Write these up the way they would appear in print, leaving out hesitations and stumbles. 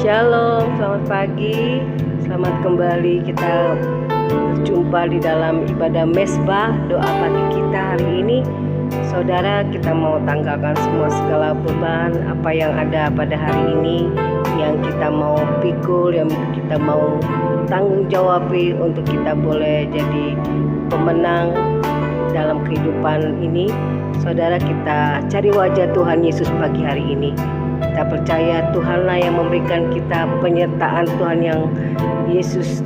Shalom, selamat pagi. Selamat kembali kita berjumpa di dalam ibadah mesbah doa pagi kita hari ini. Saudara, kita mau tanggalkan semua segala beban apa yang ada pada hari ini, yang kita mau pikul, yang kita mau tanggung jawabi untuk kita boleh jadi pemenang dalam kehidupan ini. Saudara, kita cari wajah Tuhan Yesus pagi hari ini. Kita percaya Tuhanlah yang memberikan kita penyertaan, Tuhan Yesus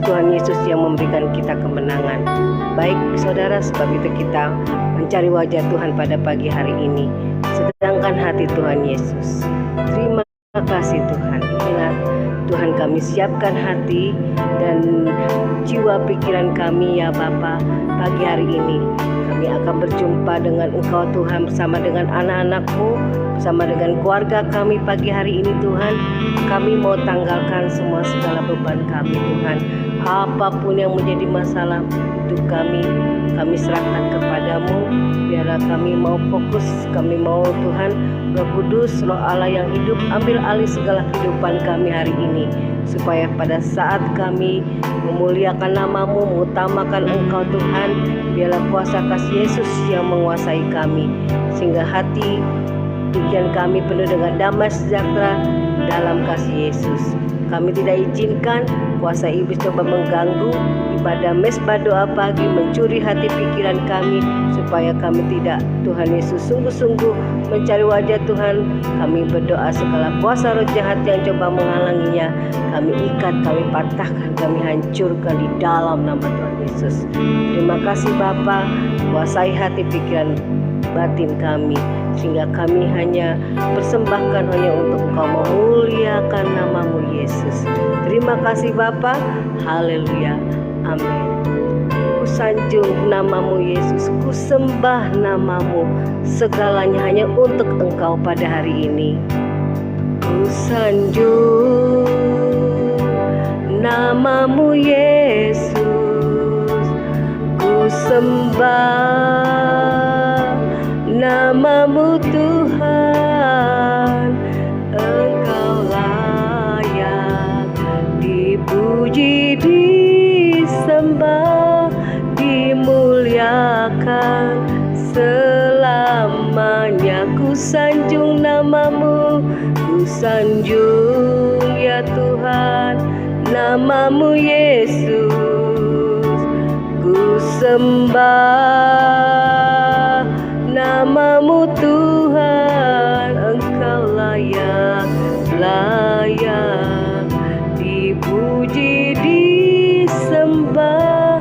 yang memberikan kita kemenangan. Baik saudara, sebab itu kita mencari wajah Tuhan pada pagi hari ini. Sedangkan hati Tuhan Yesus. Terima kasih Tuhan. Inilah Tuhan, kami siapkan hati dan jiwa pikiran kami ya Bapa pagi hari ini. Kami akan berjumpa dengan Engkau Tuhan, bersama dengan anak-anak-Mu, bersama dengan keluarga kami pagi hari ini Tuhan. Kami mau tanggalkan semua segala beban kami Tuhan. Apapun yang menjadi masalah hidup kami serahkan kepadamu. Biarlah kami mau fokus, kami mau Tuhan Roh Kudus, Roh Allah yang hidup, ambil alih segala kehidupan kami hari ini, supaya pada saat kami memuliakan nama-Mu, mengutamakan Engkau Tuhan, biarlah kuasa kasih Yesus yang menguasai kami, sehingga hati pikiran kami penuh dengan damai sejahtera dalam kasih Yesus. Kami tidak izinkan kuasa iblis coba mengganggu ibadah mesbah doa pagi, mencuri hati pikiran kami, supaya kami tidak, Tuhan Yesus, sungguh-sungguh mencari wajah Tuhan. Kami berdoa segala kuasa roh jahat yang coba menghalanginya, kami ikat, kami patahkan, kami hancurkan di dalam nama Tuhan Yesus. Terima kasih Bapa, kuasai hati pikiran batin kami, sehingga kami hanya persembahkan hanya untuk Engkau, memuliakan nama-Mu Yesus. Terima kasih Bapa. Haleluya. Amin. Kusanjung nama-Mu Yesus, kusembah nama-Mu, segalanya hanya untuk Engkau pada hari ini. Kusanjung nama-Mu Yesus, kusembah nama-Mu Tuhan. Engkau layak dipuji, disembah, dimuliakan selamanya. Kusanjung nama-Mu, kusanjung ya Tuhan nama-Mu Yesus, kusembah nama-Mu Tuhan. Engkau layak dipuji, disembah,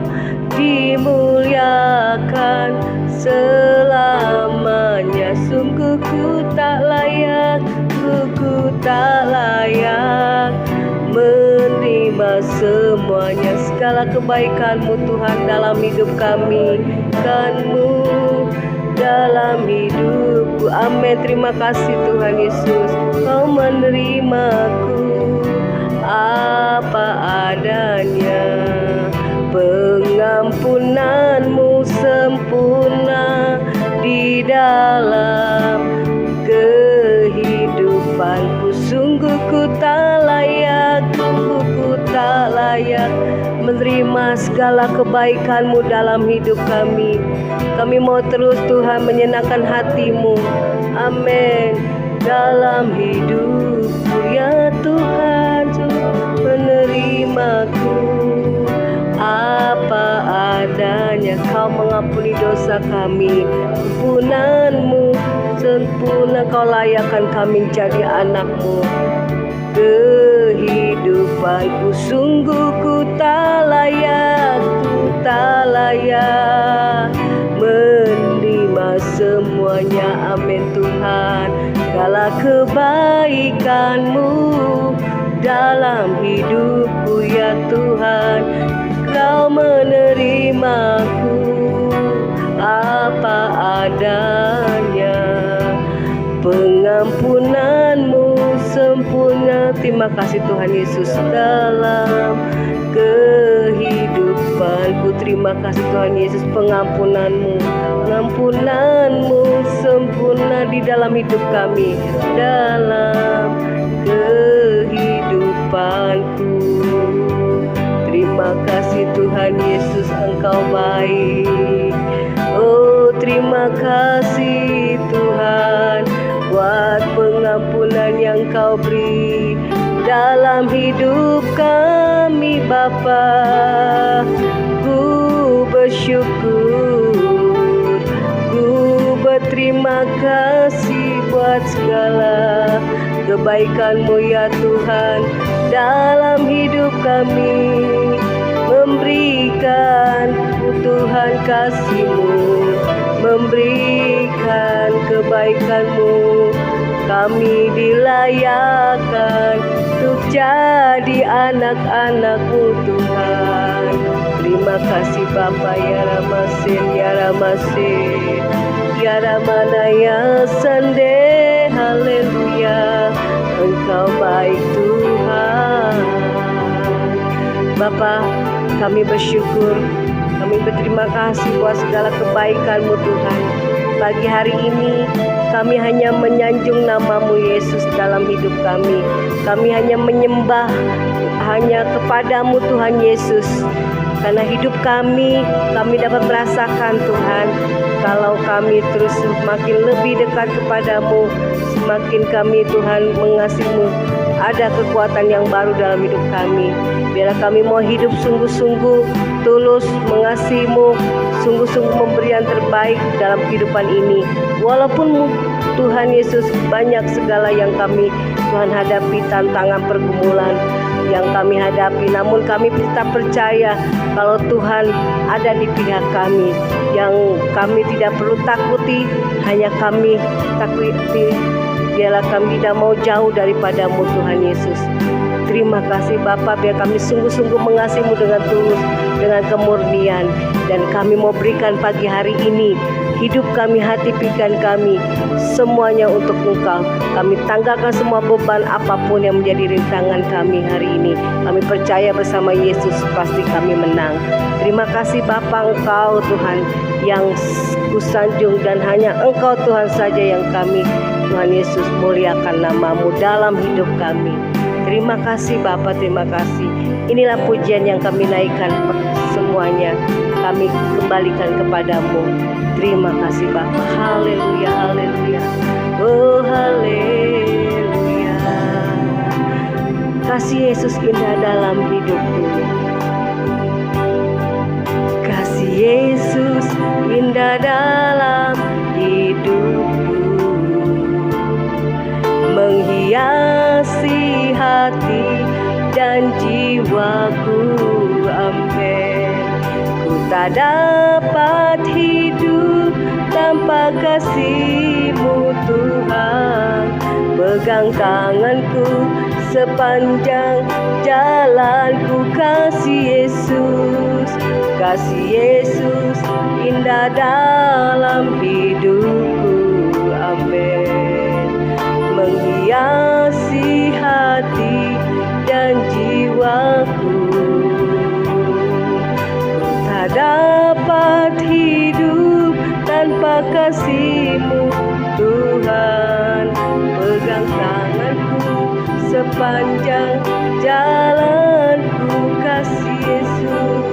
dimuliakan selamanya. Sungguh ku tak layak menerima semuanya, segala kebaikan-Mu Tuhan dalam hidup kami, kan-Mu dalam hidupku. Amin. Terima kasih Tuhan Yesus, Kau menerimaku apa adanya. Pengampunan-Mu sempurna di dalam kehidupanku. Sungguh ku tak layak menerima segala kebaikan-Mu dalam hidup kami. Kami mau terus Tuhan menyenangkan hati-Mu. Amin. Dalam hidupku ya Tuhan, menerimaku apa adanya. Kau mengampuni dosa kami, ampunan-Mu sempurna. Kau layakkan kami jadi anak-Mu. Kehidupanku sungguh ku tak layak menerima semuanya. Amin Tuhan. Segala kebaikan-Mu dalam hidupku ya Tuhan, Kau menerimaku apa adanya. Pengampunan-Mu sempurna. Terima kasih Tuhan Yesus dalam kehidupanku. Terima kasih Tuhan Yesus, pengampunan-Mu sempurna di dalam hidup kami, dalam kehidupan ampunan yang Kau beri dalam hidup kami Bapa. Ku bersyukur, ku berterima kasih buat segala kebaikan-Mu ya Tuhan dalam hidup kami, memberikan Tuhan kasih-Mu, memberikan kebaikan-Mu. Kami dilayakkan untuk jadi anak-anak-Mu Tuhan. Terima kasih Bapa ya Ramasin, ya Ramasin, ya Ramanaya Sande, haleluya. Engkau baik Tuhan. Bapa, kami bersyukur, kami berterima kasih buat segala kebaikan-Mu Tuhan. Pagi hari ini kami hanya menyanjung nama-Mu Yesus dalam hidup kami. Kami hanya menyembah hanya kepada-Mu Tuhan Yesus. Karena hidup kami dapat merasakan Tuhan, kalau kami terus semakin lebih dekat kepada-Mu, semakin kami Tuhan mengasihi-Mu, ada kekuatan yang baru dalam hidup kami. Biarlah kami mau hidup sungguh-sungguh tulus mengasihi-Mu, sungguh-sungguh memberi yang terbaik dalam kehidupan ini. Walaupun Tuhan Yesus banyak segala yang kami Tuhan hadapi, tantangan pergumulan yang kami hadapi, namun kami tetap percaya kalau Tuhan ada di pihak kami. Yang kami tidak perlu takuti, hanya kami takuti biarlah kami tidak mau jauh daripada-Mu Tuhan Yesus. Terima kasih Bapa, biar kami sungguh-sungguh mengasihi-Mu dengan tulus, dengan kemurnian. Dan kami mau berikan pagi hari ini hidup kami, hati pikiran kami, semuanya untuk Engkau. Kami tanggalkan semua beban apapun yang menjadi rintangan kami hari ini. Kami percaya bersama Yesus pasti kami menang. Terima kasih Bapa, Engkau Tuhan yang kusanjung, dan hanya Engkau Tuhan saja yang kami Tuhan Yesus muliakan nama-Mu dalam hidup kami. Terima kasih Bapa, terima kasih. Inilah pujian yang kami naikkan semuanya, kami kembalikan kepada-Mu. Terima kasih Bapa. Haleluya, haleluya. Oh haleluya. Kasih Yesus indah dalam hidupku. Kasih Yesus indah dalam hidupku, menghiasi hati dan jiwaku. Amin. Ku tak dapat hidup tanpa kasih-Mu Tuhan. Pegang tanganku sepanjang jalanku. Kasih Yesus, kasih Yesus indah dalam hidupku. Amin. Menghiasi hati dan jiwaku. Ku tak dapat hidup tanpa kasih-Mu Tuhan. Pegang tanganku sepanjang jalanku. Kasih Yesus,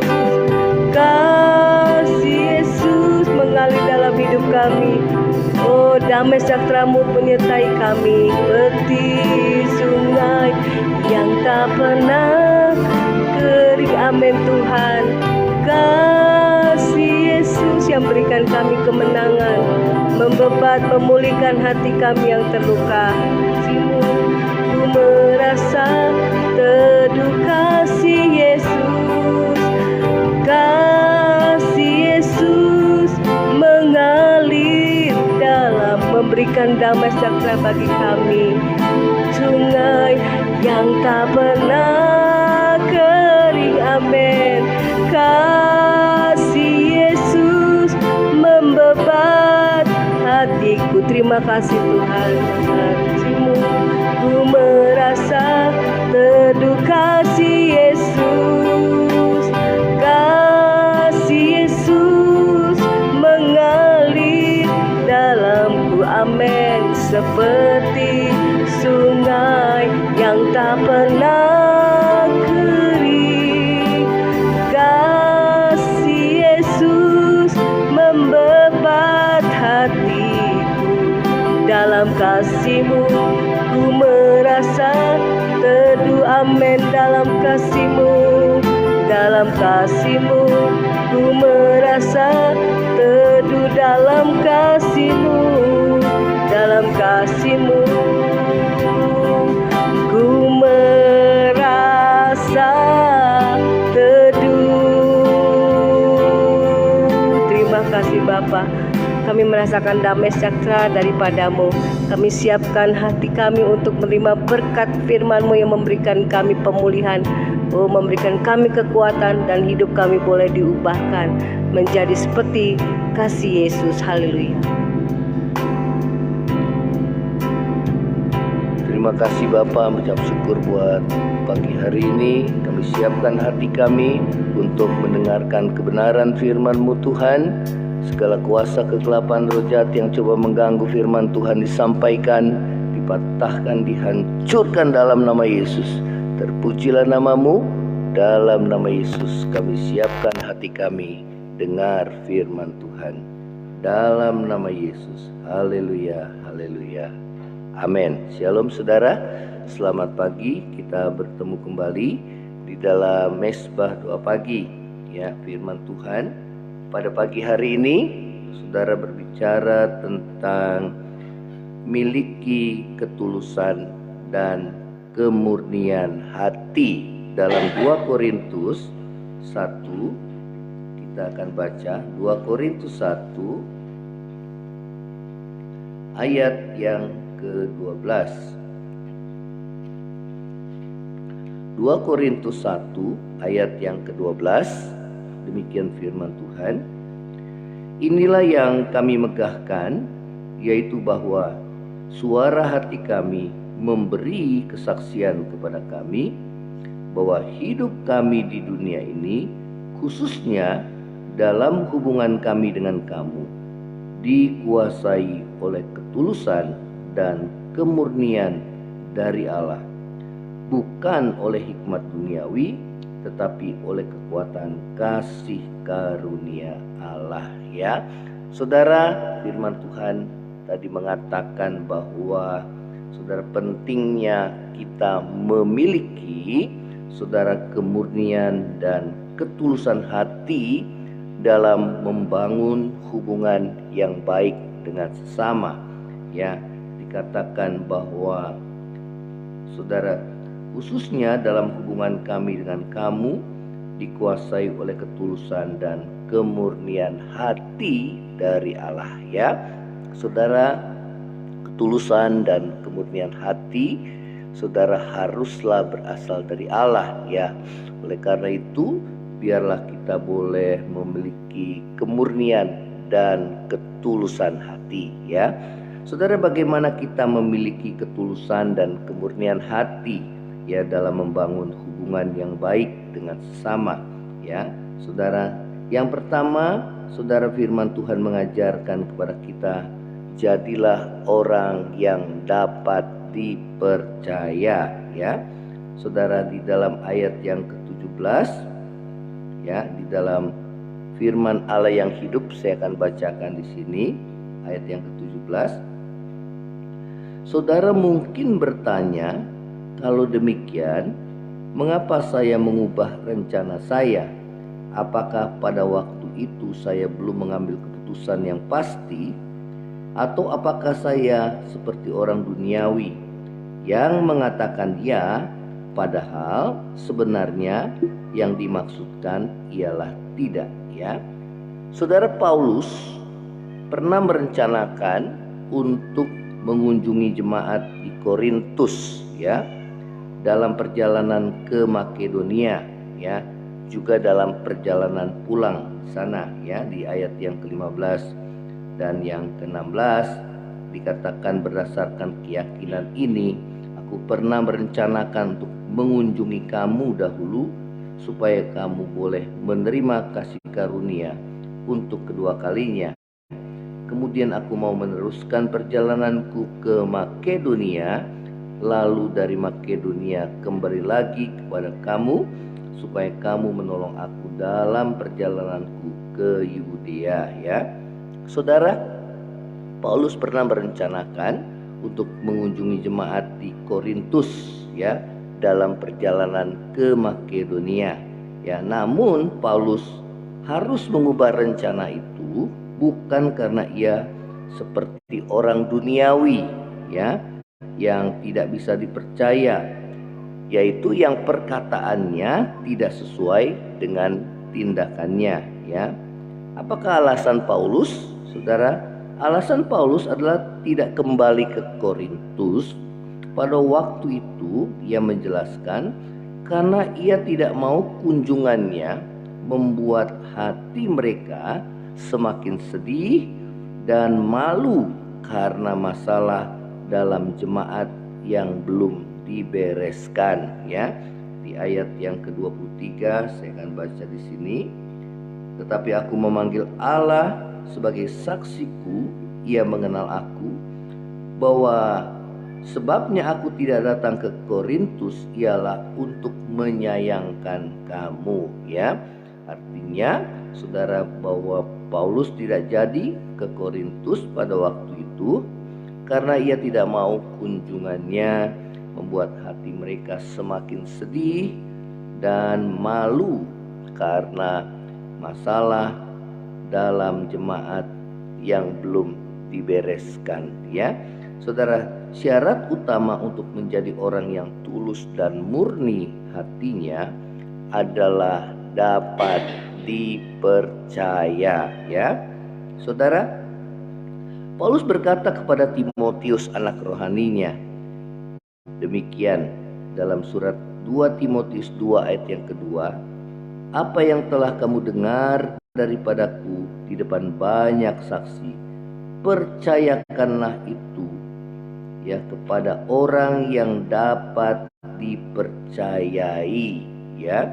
kasih Yesus mengalir dalam hidup kami. Oh, damai sejahtera-Mu menyertai kami seperti sungai yang tak pernah kering. Amin Tuhan. Kasih Yesus yang berikan kami kemenangan, membebat, memulihkan hati kami yang terluka. Kasih-Mu ku merasa teduh. Kasih Yesus, kasih Yesus mengalir dalam, memberikan damai sejahtera bagi kami. Sungai yang tak pernah kering. Amin. Kasih Yesus membebat hatiku. Terima kasih Tuhan. Kasih-Mu ku merasa teduh. Kasih Yesus, kasih Yesus mengalir dalamku. Amin. Seperti sungai yang tak pernah kering. Kasih Yesus membebat hatiku dalam dalam kasih-Mu, ku merasa teduh dalam kasih-Mu, dalam kasih-Mu, ku merasa teduh. Terima kasih Bapa, kami merasakan damai sejahtera daripada-Mu. Kami siapkan hati kami untuk menerima berkat firman-Mu yang memberikan kami pemulihan, memberikan kami kekuatan, dan hidup kami boleh diubahkan menjadi seperti kasih Yesus. Haleluya. Terima kasih Bapa, mengucap syukur buat pagi hari ini. Kami siapkan hati kami untuk mendengarkan kebenaran firman-Mu Tuhan. Segala kuasa kegelapan roh jahat yang coba mengganggu firman Tuhan disampaikan, dipatahkan, dihancurkan dalam nama Yesus. Terpujilah nama-Mu, dalam nama Yesus kami siapkan hati kami dengar firman Tuhan. Dalam nama Yesus. Haleluya, haleluya. Amin. Shalom saudara, selamat pagi. Kita bertemu kembali di dalam mesbah doa pagi, ya, firman Tuhan. Pada pagi hari ini saudara berbicara tentang miliki ketulusan dan kemurnian hati. Dalam 2 Korintus 1, kita akan baca 2 Korintus 1 ayat yang ke-12. 2 Korintus 1 ayat yang ke-12, demikian firman Tuhan. Inilah yang kami megahkan, yaitu bahwa suara hati kami memberi kesaksian kepada kami bahwa hidup kami di dunia ini, khususnya dalam hubungan kami dengan kamu, dikuasai oleh ketulusan dan kemurnian dari Allah, bukan oleh hikmat duniawi, tetapi oleh kekuatan kasih karunia Allah. Ya, saudara, firman Tuhan tadi mengatakan bahwa saudara, pentingnya kita memiliki saudara kemurnian dan ketulusan hati dalam membangun hubungan yang baik dengan sesama. Ya, dikatakan bahwa saudara, khususnya dalam hubungan kami dengan kamu, dikuasai oleh ketulusan dan kemurnian hati dari Allah. Ya, saudara, ketulusan dan kemurnian hati saudara haruslah berasal dari Allah. Ya, oleh karena itu biarlah kita boleh memiliki kemurnian dan ketulusan hati. Ya, saudara, bagaimana kita memiliki ketulusan dan kemurnian hati, ya, dalam membangun hubungan yang baik dengan sesama. Ya, saudara, yang pertama, saudara, firman Tuhan mengajarkan kepada kita, jadilah orang yang dapat dipercaya. Ya, saudara, di dalam ayat yang ke-17, ya, di dalam firman Allah yang hidup, saya akan bacakan di sini ayat yang ke-17. Saudara mungkin bertanya, kalau demikian, mengapa saya mengubah rencana saya? Apakah pada waktu itu saya belum mengambil keputusan yang pasti? Atau apakah saya seperti orang duniawi yang mengatakan ya, padahal sebenarnya yang dimaksudkan ialah tidak? Ya, saudara, Paulus pernah merencanakan untuk mengunjungi jemaat di Korintus, ya, dalam perjalanan ke Makedonia, ya, juga dalam perjalanan pulang sana. Ya, di ayat yang ke-15 dan yang ke-16 dikatakan, berdasarkan keyakinan ini aku pernah merencanakan untuk mengunjungi kamu dahulu, supaya kamu boleh menerima kasih karunia untuk kedua kalinya. Kemudian aku mau meneruskan perjalananku ke Makedonia, lalu dari Makedonia kembali lagi kepada kamu, supaya kamu menolong aku dalam perjalananku ke Yudea. Ya, saudara, Paulus pernah merencanakan untuk mengunjungi jemaat di Korintus, ya, dalam perjalanan ke Makedonia. Ya, namun Paulus harus mengubah rencana itu bukan karena ia seperti orang duniawi, ya, yang tidak bisa dipercaya, yaitu yang perkataannya tidak sesuai dengan tindakannya, ya. Apakah alasan Paulus, Saudara? Alasan Paulus adalah tidak kembali ke Korintus. Pada waktu itu ia menjelaskan karena ia tidak mau kunjungannya membuat hati mereka semakin sedih dan malu karena masalah dalam jemaat yang belum dibereskan, ya. Di ayat yang ke-23 saya akan baca di sini. Tetapi aku memanggil Allah sebagai saksiku, ia mengenal aku, bahwa sebabnya aku tidak datang ke Korintus ialah untuk menyayangkan kamu, ya. Artinya, Saudara, bahwa Paulus tidak jadi ke Korintus pada waktu itu karena ia tidak mau kunjungannya membuat hati mereka semakin sedih dan malu karena masalah dalam jemaat yang belum dibereskan, ya. Saudara, syarat utama untuk menjadi orang yang tulus dan murni hatinya adalah dapat dipercaya, ya. Saudara, Paulus berkata kepada Timotius anak rohaninya demikian dalam surat 2 Timotius 2 ayat yang kedua, apa yang telah kamu dengar daripadaku di depan banyak saksi, percayakanlah itu, ya, kepada orang yang dapat dipercayai, ya,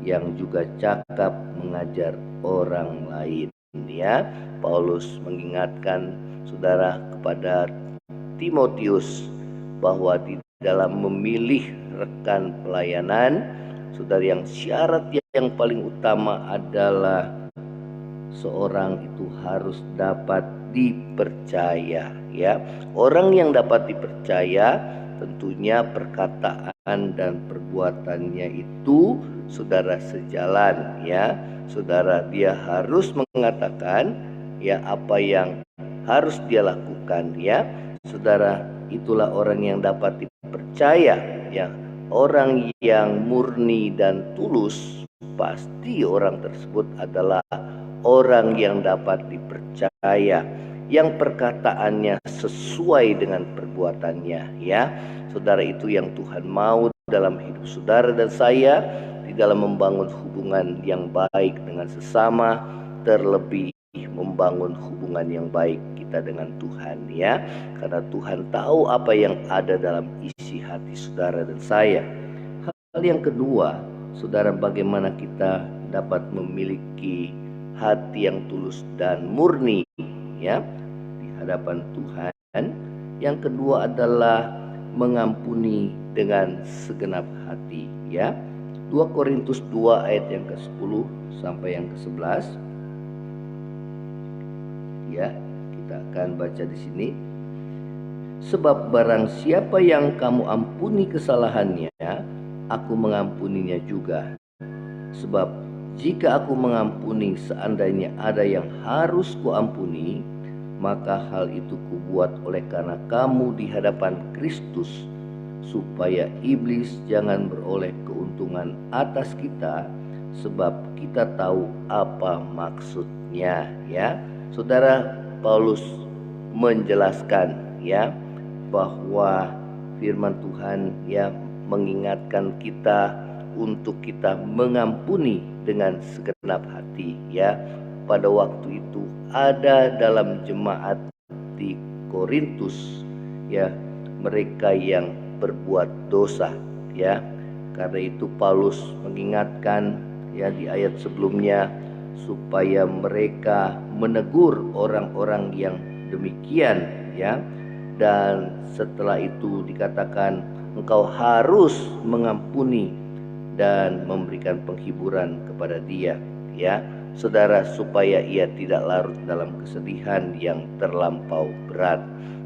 yang juga cakap mengajar orang lain, ya. Paulus mengingatkan Saudara kepada Timotius bahwa di dalam memilih rekan pelayanan, Saudara, yang syarat yang paling utama adalah seorang itu harus dapat dipercaya, ya. Orang yang dapat dipercaya tentunya perkataan dan perbuatannya itu, Saudara, sejalan, ya. Saudara, dia harus mengatakan, ya, apa yang harus dia lakukan, ya. Saudara, itulah orang yang dapat dipercaya, ya. Orang yang murni dan tulus, pasti orang tersebut adalah orang yang dapat dipercaya, yang perkataannya sesuai dengan perbuatannya, ya. Saudara, itu yang Tuhan mau dalam hidup saudara dan saya, di dalam membangun hubungan yang baik dengan sesama, terlebih membangun hubungan yang baik kita dengan Tuhan, ya. Karena Tuhan tahu apa yang ada dalam isi hati saudara dan saya. Hal yang kedua, Saudara, bagaimana kita dapat memiliki hati yang tulus dan murni, ya, di hadapan Tuhan. Yang kedua adalah mengampuni dengan segenap hati, ya. 2 Korintus 2 ayat yang ke-10 sampai yang ke-11. Ya, kita akan baca di sini. Sebab barang siapa yang kamu ampuni kesalahannya, aku mengampuninya juga. Sebab jika aku mengampuni seandainya ada yang harus kuampuni, maka hal itu kubuat oleh karena kamu di hadapan Kristus, supaya iblis jangan beroleh keuntungan atas kita, sebab kita tahu apa maksudnya, ya. Saudara, Paulus menjelaskan, ya, bahwa firman Tuhan, ya, mengingatkan kita untuk kita mengampuni dengan segenap hati, ya. Pada waktu itu ada dalam jemaat di Korintus, ya, mereka yang berbuat dosa, ya. Karena itu Paulus mengingatkan, ya, di ayat sebelumnya, supaya mereka menegur orang-orang yang demikian, ya. Dan setelah itu dikatakan engkau harus mengampuni dan memberikan penghiburan kepada dia, ya, saudara, supaya ia tidak larut dalam kesedihan yang terlampau berat,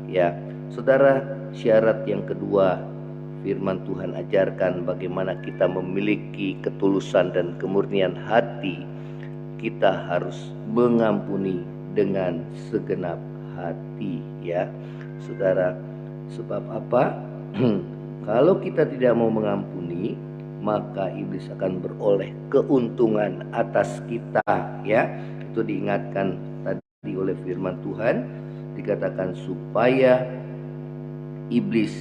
ya. Saudara, syarat yang kedua, firman Tuhan ajarkan bagaimana kita memiliki ketulusan dan kemurnian hati. Kita harus mengampuni dengan segenap hati, ya saudara. Sebab apa? Kalau kita tidak mau mengampuni, maka iblis akan beroleh keuntungan atas kita, ya. Itu diingatkan tadi oleh firman Tuhan, dikatakan supaya iblis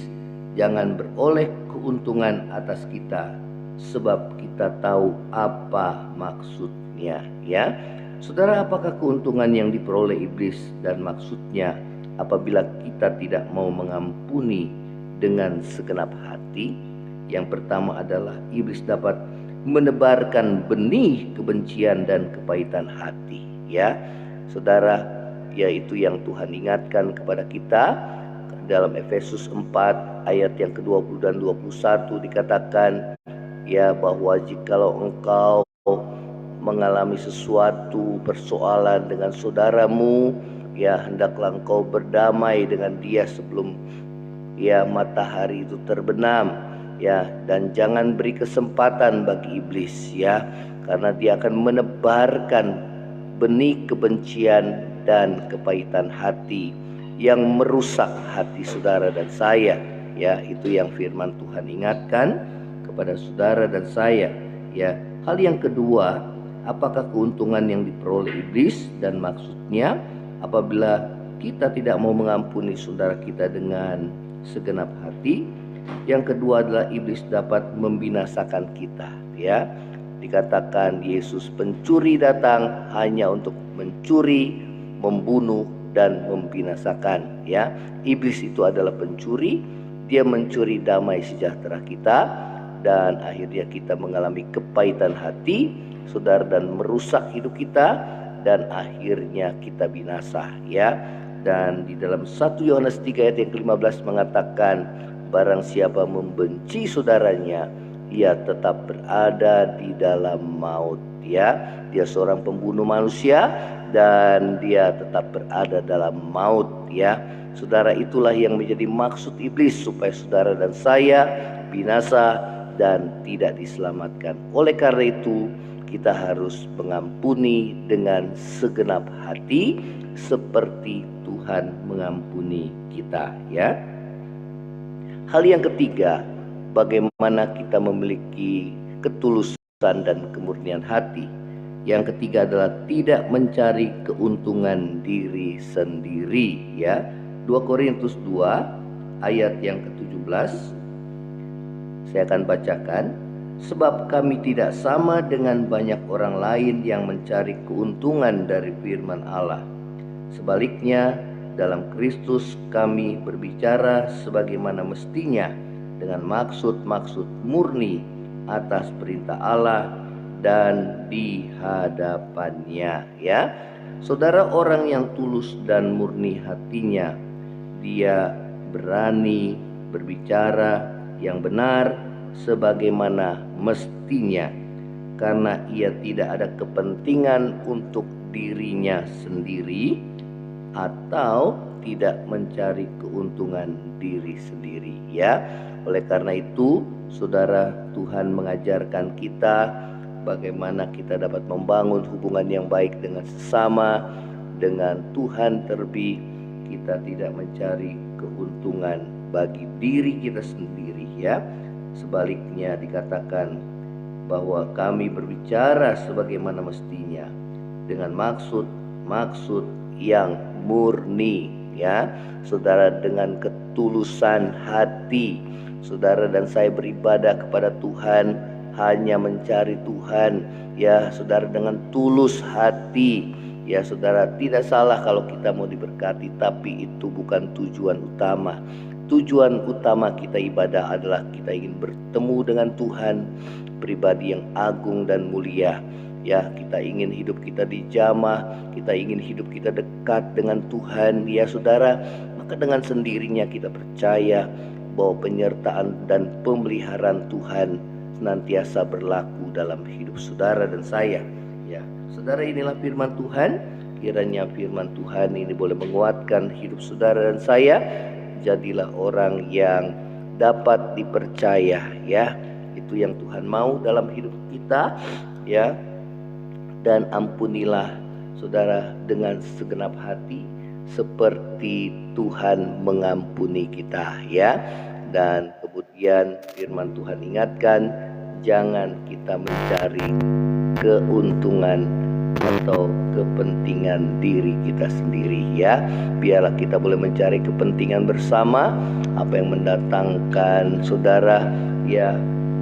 jangan beroleh keuntungan atas kita, sebab kita tahu apa maksudnya, ya. Saudara, apakah keuntungan yang diperoleh iblis dan maksudnya apabila kita tidak mau mengampuni dengan segenap hati? Yang pertama adalah iblis dapat menebarkan benih kebencian dan kepahitan hati, ya saudara. Yaitu yang Tuhan ingatkan kepada kita dalam Efesus 4 ayat yang ke-20 dan 21, dikatakan ya bahwa jikalau engkau mengalami sesuatu persoalan dengan saudaramu, ya hendaklah engkau berdamai dengan dia sebelum ya matahari itu terbenam, ya, dan jangan beri kesempatan bagi iblis, ya, karena dia akan menebarkan benih kebencian dan kepahitan hati yang merusak hati saudara dan saya, ya. Itu yang firman Tuhan ingatkan kepada saudara dan saya, ya. Hal yang kedua, apakah keuntungan yang diperoleh iblis dan maksudnya apabila kita tidak mau mengampuni saudara kita dengan segenap hati? Yang kedua adalah iblis dapat membinasakan kita, ya. Dikatakan Yesus pencuri datang hanya untuk mencuri, membunuh dan membinasakan, ya. Iblis itu adalah pencuri. Dia mencuri damai sejahtera kita, dan akhirnya kita mengalami kepahitan hati saudara, dan merusak hidup kita, dan akhirnya kita binasa, ya. Dan di dalam 1 Yohanes 3 ayat yang ke-15 mengatakan, barang siapa membenci saudaranya, ia tetap berada di dalam maut, ya. Dia seorang pembunuh manusia dan dia tetap berada dalam maut, ya. Saudara, itulah yang menjadi maksud iblis, supaya saudara dan saya binasa dan tidak diselamatkan. Oleh karena itu, kita harus mengampuni dengan segenap hati seperti Tuhan mengampuni kita, ya. Hal yang ketiga, bagaimana kita memiliki ketulusan dan kemurnian hati. Yang ketiga adalah tidak mencari keuntungan diri sendiri, ya. 2 Korintus 2 ayat yang ke-17. Saya akan bacakan. Sebab kami tidak sama dengan banyak orang lain yang mencari keuntungan dari firman Allah. Sebaliknya, dalam Kristus kami berbicara sebagaimana mestinya, dengan maksud-maksud murni atas perintah Allah dan di hadapannya, ya. Saudara, orang yang tulus dan murni hatinya, dia berani berbicara yang benar sebagaimana mestinya, karena ia tidak ada kepentingan untuk dirinya sendiri atau tidak mencari keuntungan diri sendiri, ya. Oleh karena itu, saudara, Tuhan mengajarkan kita bagaimana kita dapat membangun hubungan yang baik dengan sesama, dengan Tuhan terlebih. Kita tidak mencari keuntungan bagi diri kita sendiri, ya. Sebaliknya dikatakan bahwa kami berbicara sebagaimana mestinya, dengan maksud yang murni, ya. Saudara, dengan ketulusan hati, saudara dan saya beribadah kepada Tuhan, hanya mencari Tuhan, ya saudara, dengan tulus hati, ya saudara. Tidak salah kalau kita mau diberkati, tapi itu bukan tujuan utama. Tujuan utama kita ibadah adalah kita ingin bertemu dengan Tuhan, pribadi yang agung dan mulia, ya. Kita ingin hidup kita dijamah, kita ingin hidup kita dekat dengan Tuhan, ya saudara. Maka dengan sendirinya kita percaya bahwa penyertaan dan pemeliharaan Tuhan senantiasa berlaku dalam hidup saudara dan saya, ya. Saudara, inilah firman Tuhan. Kiranya firman Tuhan ini boleh menguatkan hidup saudara dan saya. Jadilah orang yang dapat dipercaya, ya. Itu yang Tuhan mau dalam hidup kita, ya. Dan ampunilah saudara dengan segenap hati seperti Tuhan mengampuni kita, ya. Dan kemudian firman Tuhan ingatkan, jangan kita mencari keuntungan atau kepentingan diri kita sendiri, ya. Biarlah kita boleh mencari kepentingan bersama, apa yang mendatangkan saudara, ya,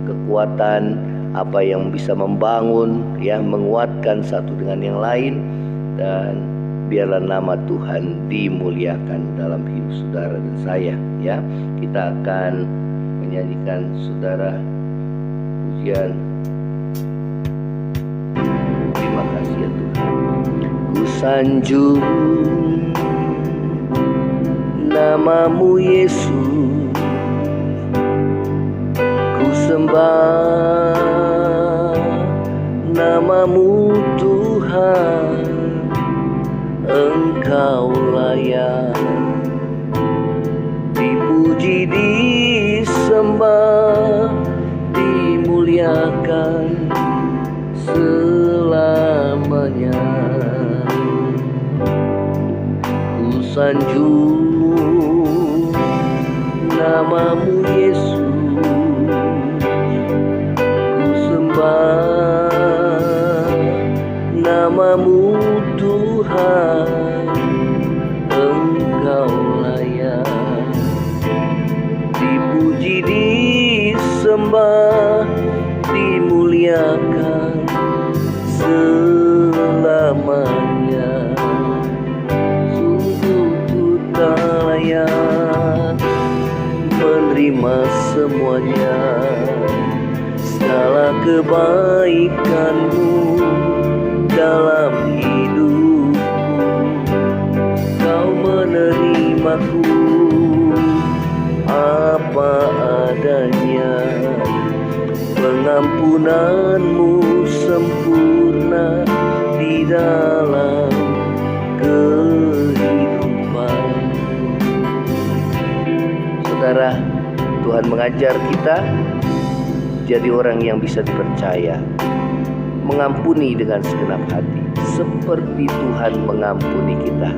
kekuatan, apa yang bisa membangun, ya, menguatkan satu dengan yang lain. Dan biarlah nama Tuhan dimuliakan dalam hidup saudara dan saya, ya. Kita akan menyanyikan saudara pujian. Terima kasih ya Tuhan. Ku sanjung namamu Yesus, ku sembah namamu Tuhan. Engkau layak dipuji, disembah, dimuliakan selamanya. Ku sanjung namamu Yesus, ku sembah namamu Tuhan. Engkau layak dipuji, disembah, dimuliakan selamanya. Sungguh ku tak layak menerima semuanya, segala kebaikanmu dalam hidupku. Kau menerimaku apa adanya, pengampunanmu sempurna di dalam kehidupan. Saudara, Tuhan mengajar kita jadi orang yang bisa dipercaya, mengampuni dengan segenap hati seperti Tuhan mengampuni kita.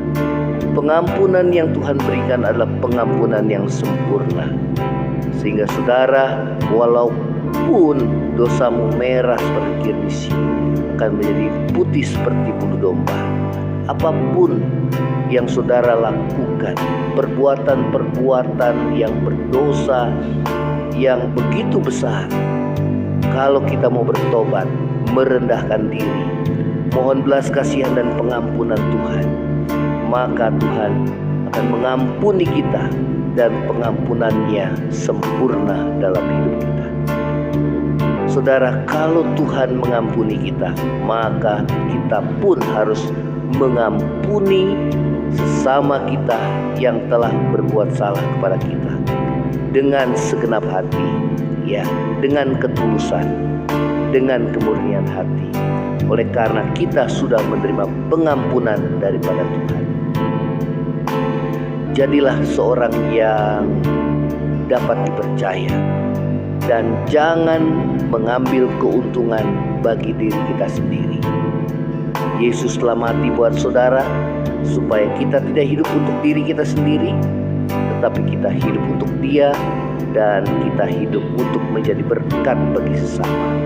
Pengampunan yang Tuhan berikan adalah pengampunan yang sempurna, sehingga saudara, walaupun dosamu merah seperti kirmisi, akan menjadi putih seperti bulu domba. Apapun yang saudara lakukan, perbuatan-perbuatan yang berdosa, yang begitu besar, kalau kita mau bertobat, merendahkan diri, mohon belas kasihan dan pengampunan Tuhan, maka Tuhan akan mengampuni kita dan pengampunannya sempurna dalam hidup kita. Saudara, kalau Tuhan mengampuni kita, maka kita pun harus mengampuni sesama kita yang telah berbuat salah kepada kita dengan segenap hati, ya, dengan ketulusan, dengan kemurnian hati, oleh karena kita sudah menerima pengampunan daripada Tuhan. Jadilah seorang yang dapat dipercaya dan jangan mengambil keuntungan bagi diri kita sendiri. Yesus telah mati buat saudara supaya kita tidak hidup untuk diri kita sendiri, tetapi kita hidup untuk Dia dan kita hidup untuk menjadi berkat bagi sesama.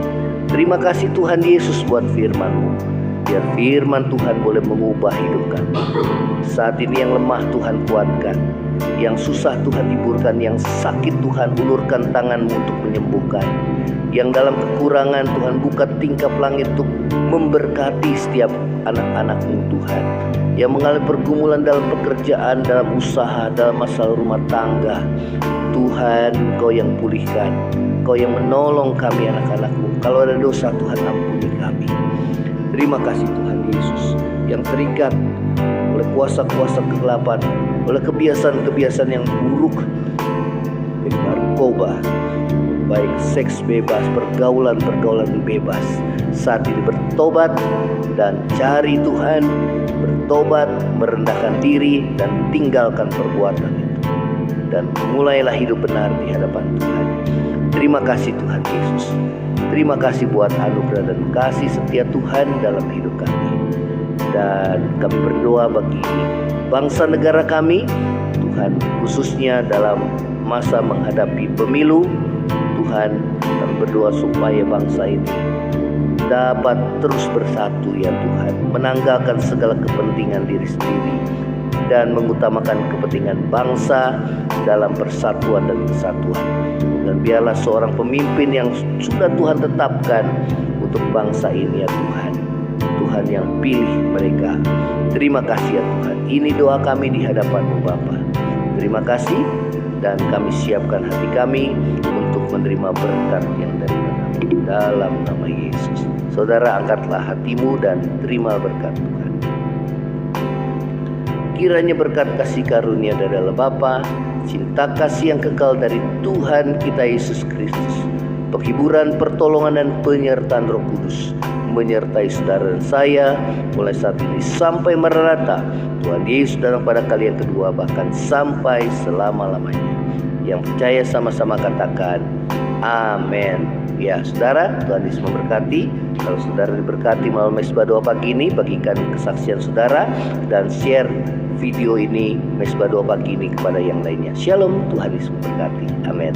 Terima kasih Tuhan Yesus buat firman-Mu. Biar firman Tuhan boleh mengubah hidup kami. Saat ini yang lemah Tuhan kuatkan, yang susah Tuhan hiburkan, yang sakit Tuhan ulurkan tangan-Mu untuk menyembuhkan, yang dalam kekurangan Tuhan buka tingkap langit untuk memberkati setiap anak-anak-Mu Tuhan, yang mengalami pergumulan dalam pekerjaan, dalam usaha, dalam masalah rumah tangga. Tuhan, Engkau yang pulihkan, Engkau yang menolong kami anak-anak-Mu. Kalau ada dosa Tuhan ampuni kami. Terima kasih Tuhan Yesus yang terikat oleh kuasa-kuasa kegelapan, oleh kebiasaan-kebiasaan yang buruk, baik narkoba, baik seks bebas, pergaulan-pergaulan bebas. Saat ini bertobat dan cari Tuhan, bertobat, merendahkan diri dan tinggalkan perbuatan itu. dan mulailah hidup benar di hadapan Tuhan. Terima kasih Tuhan Yesus. Terima kasih buat anugerah dan kasih setia Tuhan dalam hidup kami. Dan kami berdoa bagi bangsa negara kami, Tuhan, khususnya dalam masa menghadapi pemilu. Tuhan, kami berdoa supaya bangsa ini dapat terus bersatu ya Tuhan, menanggalkan segala kepentingan diri sendiri dan mengutamakan kepentingan bangsa dalam persatuan dan kesatuan. Dan biarlah seorang pemimpin yang sudah Tuhan tetapkan untuk bangsa ini ya Tuhan, Tuhan yang pilih mereka. Terima kasih ya Tuhan. Ini doa kami di hadapan-Mu Bapa. Terima kasih, dan kami siapkan hati kami untuk menerima berkat yang daripada-Mu dalam nama Yesus. Saudara, angkatlah hatimu dan terima berkat Tuhan. Kiranya berkat kasih karunia dari Allah Bapa, cinta kasih yang kekal dari Tuhan kita Yesus Kristus, penghiburan, pertolongan dan penyertaan Roh Kudus menyertai saudara dan saya mulai saat ini sampai merata Tuhan Yesus datang pada kali yang kedua, bahkan sampai selama-lamanya. Yang percaya sama-sama katakan amin. Ya saudara, Tuhan Yesus memberkati. Kalau saudara diberkati melalui Mesbah Doa pagi ini, bagikan kesaksian saudara dan share video ini, Mesbah Doa pagi ini, kepada yang lainnya. Shalom, Tuhan Yesus memberkati. Amin.